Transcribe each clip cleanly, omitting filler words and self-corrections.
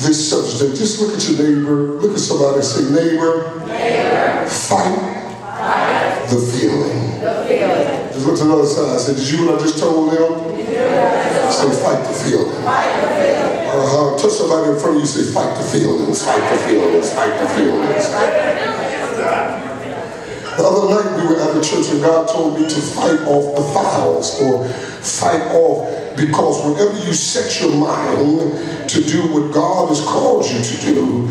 this subject. Just look at your neighbor, look at somebody and say, neighbor, fight the feeling. Just look to the other side and say, did you what I just told them? Say, fight the feeling. Touch somebody in front of you, say, fight the feelings, fight the feelings, fight the feelings. The other night we were at the church and God told me to fight off the fouls, or fight off, because whenever you set your mind to do what God has called you to do,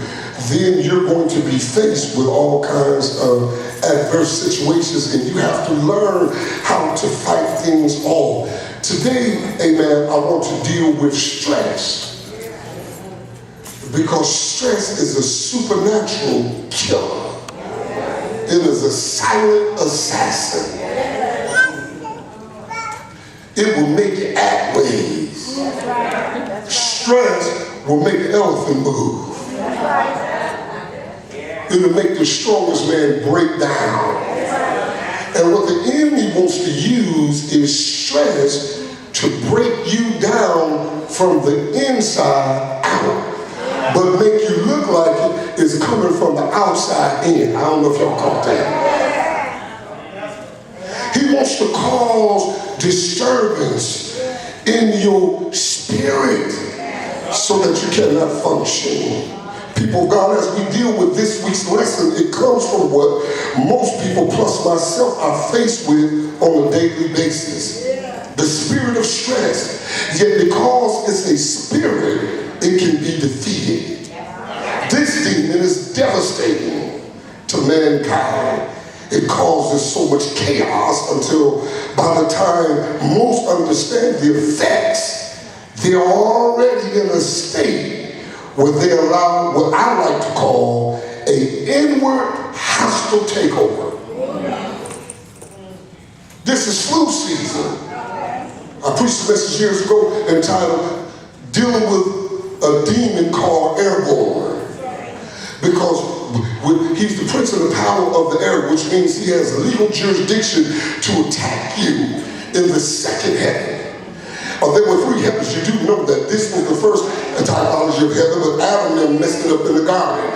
then you're going to be faced with all kinds of adverse situations, and you have to learn how to fight things off. Today, amen, I want to deal with stress, because stress is a supernatural killer. It is a silent assassin. It will make you act ways. Stress will make an elephant move. It will make the strongest man break down. And what the enemy wants to use is stress to break you down from the inside out, but make you look like it is coming from the outside in. I don't know if y'all caught that. He wants to cause disturbance in your spirit so that you cannot function. People of God, as we deal with this week's lesson, it comes from what most people, plus myself, are faced with on a daily basis. The spirit of stress. Yet because it's a spirit, it can be defeated. This demon is devastating to mankind. It causes so much chaos until by the time most understand the effects, they're already in a state where they allow what I like to call an inward hostile takeover. This is flu season. I preached a message years ago entitled Dealing with a Demon Called Airborne. Because he's the prince of the power of the air, which means he has legal jurisdiction to attack you in the second heaven. There were three heavens. You do know that this was the first typology of heaven, but Adam then messed it up in the garden.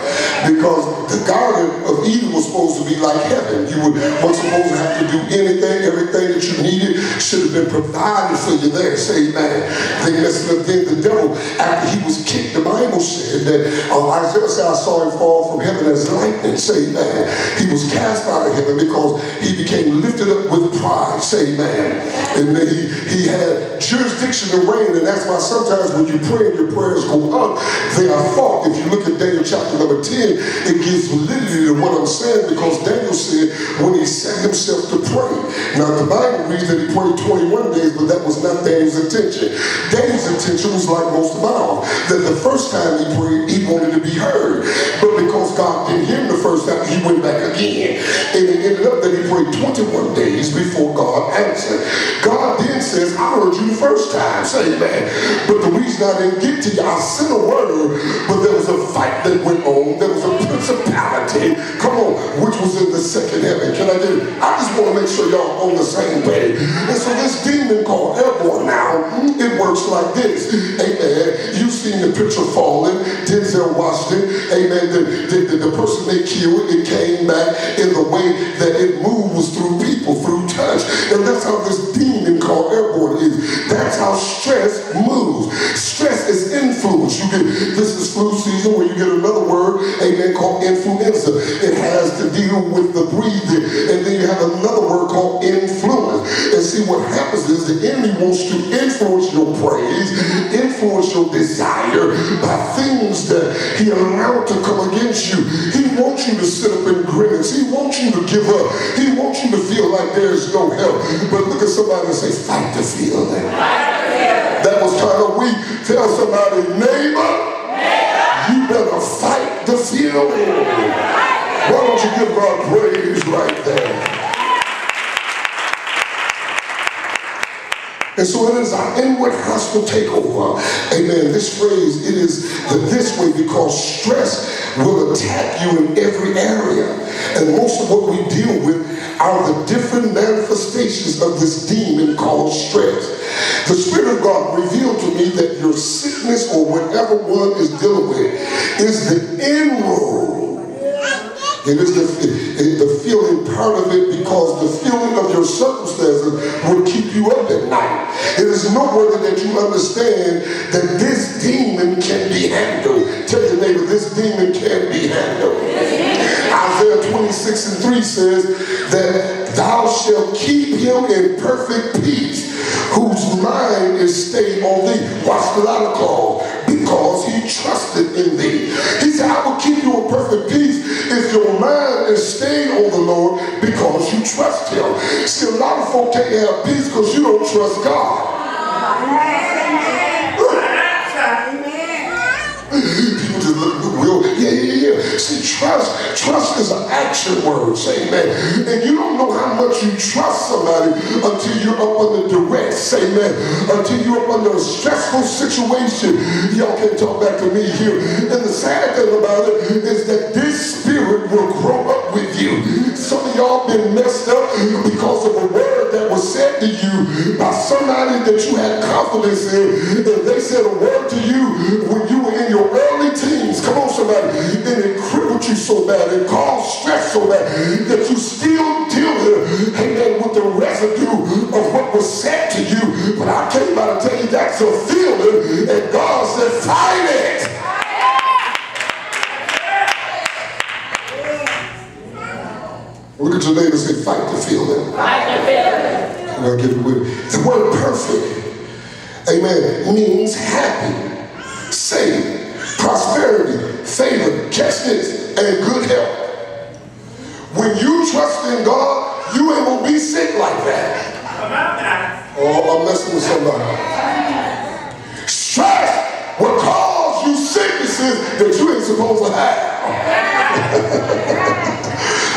Because the garden of Eden was supposed to be like heaven. You weren't supposed to have to do anything. Everything that you needed should have been provided for you there. Say amen. They messed it up. Then the devil, after he was kicked, the Bible said that Isaiah said, I saw him fall from heaven as lightning. Say amen. He was cast out of heaven because he became lifted up with pride. Say amen. And then he had jurisdiction to reign, and that's why sometimes when you pray and your prayers go up, they are fought. If you look at Daniel chapter number 10, it gives validity to what I'm saying, because Daniel said when he set himself to pray. Now the Bible reads that he prayed 21 days, but that was not Daniel's intention. Daniel's intention was like most of ours, that the first time he prayed, he wanted to be heard. But because God didn't hear him the first time, he went back again. And it ended up that he prayed 21 days before God answered. God then says, I heard you the first time. Say amen. But the reason I didn't get to you, I sent a word, but there was a fight that went on. There was a principality, come on, which was in the second heaven. Can I get it? I just want to make sure y'all on the same page. And so this demon called airborne now, it works like this. Amen. You've seen the picture falling. Denzel watched it. Amen. The person they killed, it came back in the way that it moved was through people, through touch. And that's how this demon called airborne is. That's how stress moves. Stress is influence. This is flu season where you get another word, amen, called influenza. It has to deal with the breathing. And then you have another word called influence. And see, what happens is the enemy wants to influence your praise, influence your desire by things that he allowed to come against you. He wants you to sit up in grimace. He wants you to give up. He wants you to feel like there's no help. But look at somebody and say, fight the feeling. That was kind of weak. Tell somebody, neighbor, you better fight the feeling. Why don't you give God praise right there? And so it is our inward hostile takeover. Amen. This phrase, it is this way because stress will attack you in every area. And most of what we deal with are the different manifestations of this demon called stress. The Spirit of God revealed to me that your sickness or whatever one is dealing with is the inroad. It is the feeling part of it, because the feeling of your circumstances will keep you up at night. It is noteworthy that you understand that this demon can be handled. Tell your neighbor, this demon can be handled. Isaiah 26:3 says that thou shalt keep him in perfect peace, whose mind is stayed on thee. Watch the latter clause. Because he trusted in thee. He said, I will keep you in perfect peace if your mind is stayed on the Lord, because you trust him. See, a lot of folk can't have peace because you don't trust God. People just look real, yeah. See, trust is an action word, say amen. And you don't know how much you trust somebody until you're up under duress, say amen. Until you're up under a stressful situation. Y'all can't talk back to me here. And the sad thing about it is that this spirit will grow up with you. Some of y'all been messed up because of a word that was said to you by somebody that you had confidence in. And they said a word to you when you were in your early teens. Come on, somebody. And it crippled you so bad, it caused stress so bad that you still deal with the residue of what was said to you. But I came by to tell you that's a feeling, and God said, fight it. Look at your neighbor and say, fight the feeling. Fight the feeling. And I'll give it with it. The word perfect, amen, means happy, saved, prosperity, favor, catch this, and good health. When you trust in God, you ain't gonna be sick like that. Oh, I'm messing with somebody. Stress will cause you sicknesses that you ain't supposed to have.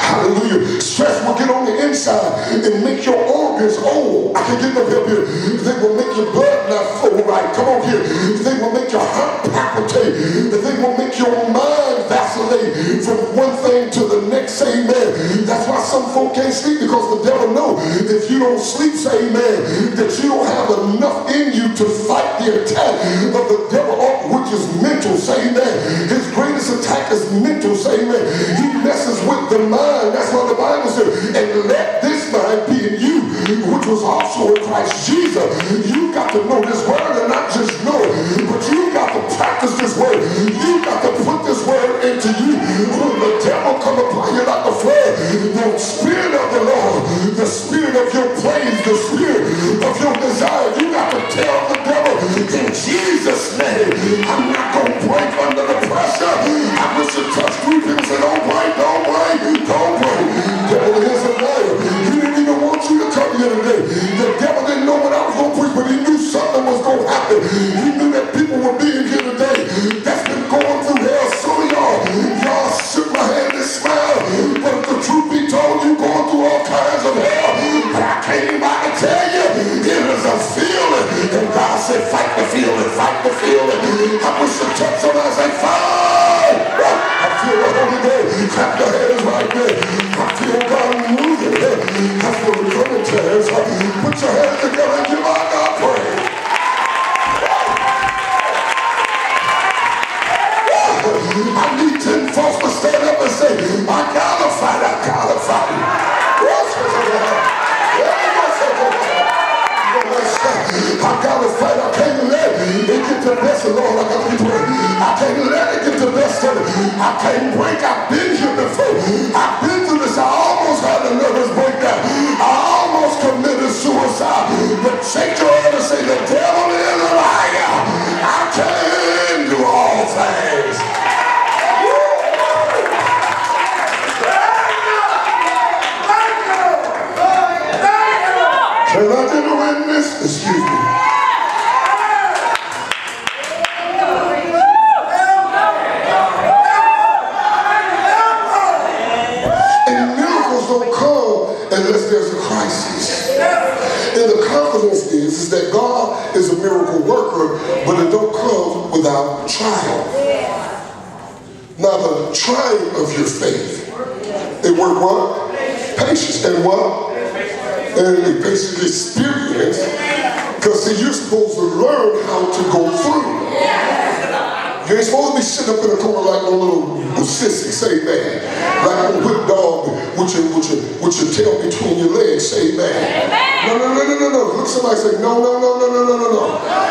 Hallelujah. Stress will get on the inside and make your organs old. I can get them help here. They will make your blood not flow right. Come on here. They will make your heart palpitate. They will make your mind vacillate from one thing to the next. Say amen. That's why some folk can't sleep, because the devil knows if you don't sleep, say amen, that you don't have enough in you to fight the attack of the devil, which is mental. Say amen. His greatest attack is mental. Say amen. He messes with the mind. That's what the Bible says. And let this mind be in you, which was also in Christ Jesus. You got to know this word, and not just know it, but you got to practice this word. You got to put this word into you. When the devil come upon you like a flood, the Spirit of the Lord, the Spirit of your praise, the Spirit of your desire, you got to tell the devil, in Jesus' name, I'm not going to break under the pressure. I wish to touch three people and say, don't break, don't break, don't break. The devil is a liar. He didn't even want you to come here today. The devil didn't know what I was going to preach, but he knew something was going to happen. He knew that people were being here today that's been going through hell. Some of y'all shook my hand and smiled, but if the truth be told, you going through all kinds of hell. But I came by to tell you, it is a feeling. And God said, fight the feeling, fight the feeling. I wish to touch somebody and say, fight! I feel the Holy Ghost. Clap your hands right there. I feel God moving. I feel the coming tears. Put your hands together and give our God praise. I need 10 folks to stand up and say, I gotta fight, I gotta fight. I gotta fight, I can't let it get the best of Lord. I gotta be praying. I can't let it get the best of it. I can't break. I've been here before. I've been through this. I almost had a nervous breakdown. I almost committed suicide. But shake your head and say, the devil is a liar. I can do all things. Can I get a witness? Excuse me. And miracles don't come unless there's a crisis. And the confidence is that God is a miracle worker, but it don't come without trial. Now the trying of your faith, it worked what? Patience. And what? And it basically experience. Because see, you're supposed to learn how to go through. You ain't supposed to be sitting up in a corner like no little sissy, say man. Like a whipped dog with your tail between your legs, say man. No. Look, somebody say, no.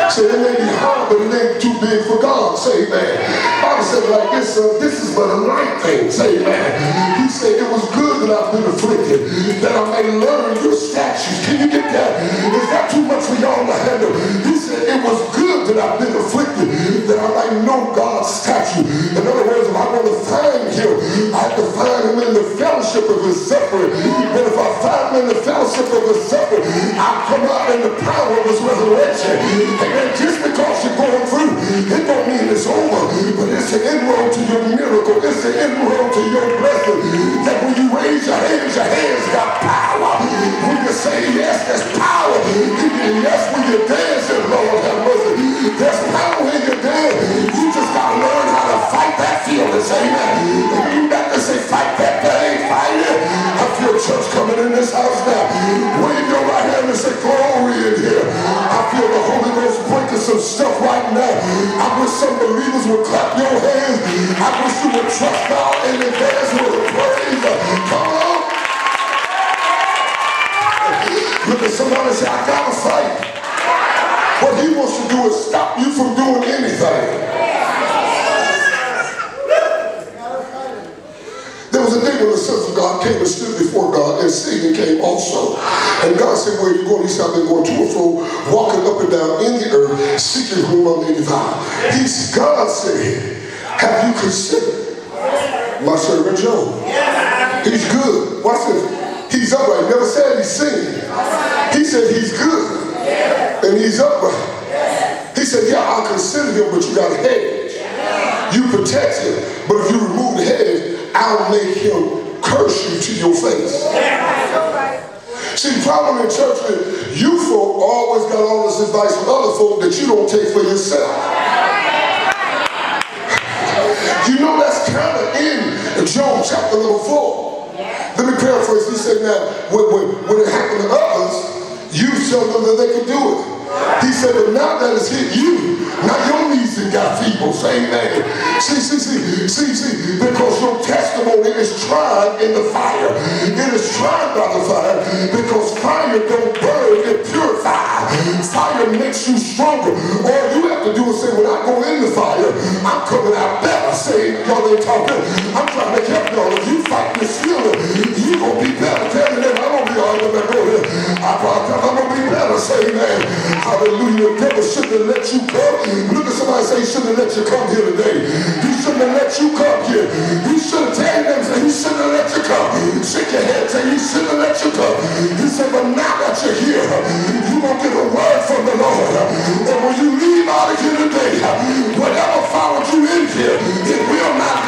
Say, it may be hard, but it ain't too big for God, say man. Bible said like this, this is but a light thing, say man. He said, it was good that I've been afflicted, that I may learn your statutes. Can you get that? Is that too much for y'all to handle? He said, it was good that I've been afflicted, that I might know God's statute. In other words, if I want to find him, I have to find him in the fellowship of his suffering. But if I find him in the fellowship of his suffering, I'll come out in the power of his resurrection. And just because you're going through, it don't mean it's over, but it's an inroad to your miracle. It's an inroad to your blessing. That when you raise your hands got power. When you say yes, there's power. Even yes, when you're dancing, Lord have mercy, there's power in your dance. You just got to learn how to fight that feeling. Say that. You got to say, fight that thing, fight it. I feel church coming in this house now. Wave your right hand and say, glory in here. I feel the Holy Ghost breaking some stuff right now. I wish some believers would clap your hands. I wish you would trust God in advance with a praise. Come on. Look at somebody and say, I got to fight. What he wants to do is stop you from doing anything. There was a day when the sons of God came and stood before God, and Satan came also. And God said, where are you going? He said, I've been going to and fro, walking up and down in the earth, seeking whom I may devour. God said, have you considered my servant Job? He's good. Watch this. He's upright. Never said he's sinning. He said he's good. And he's upright. He said, yeah, I'll consider him, but you got a hedge. You protect him, but if you remove the hedge, I'll make him curse you to your face. See, the problem in church is you folk always got all this advice from other folk that you don't take for yourself. You know that's kind of in Job chapter number 4. Let me paraphrase. He said, now, when it happened to others, you tell them that they can do it. He said, but now that it's hit you, now your knees have got feeble. Say amen. See, because your testimony is tried in the fire. It is tried by the fire because fire don't burn, it purifies. Fire makes you stronger. All you have to do is say, when I go in the fire, I'm coming out better. Say, y'all ain't talking. I'm trying to help y'all. If you fight this feeling, you gonna be better. Tell me that I'm gonna be all the way over here. I'm gonna be better. Say amen. Hallelujah. The devil shouldn't have let you come. Look at somebody say, he shouldn't have let you come here today. He shouldn't have let you come here. He should have taken them and said, he shouldn't have let you come. Shake your head and say, he shouldn't have let you come. He said, but now that you're here, you're going to get a word from the Lord. And when you leave out of here today, whatever followed you in here, it will not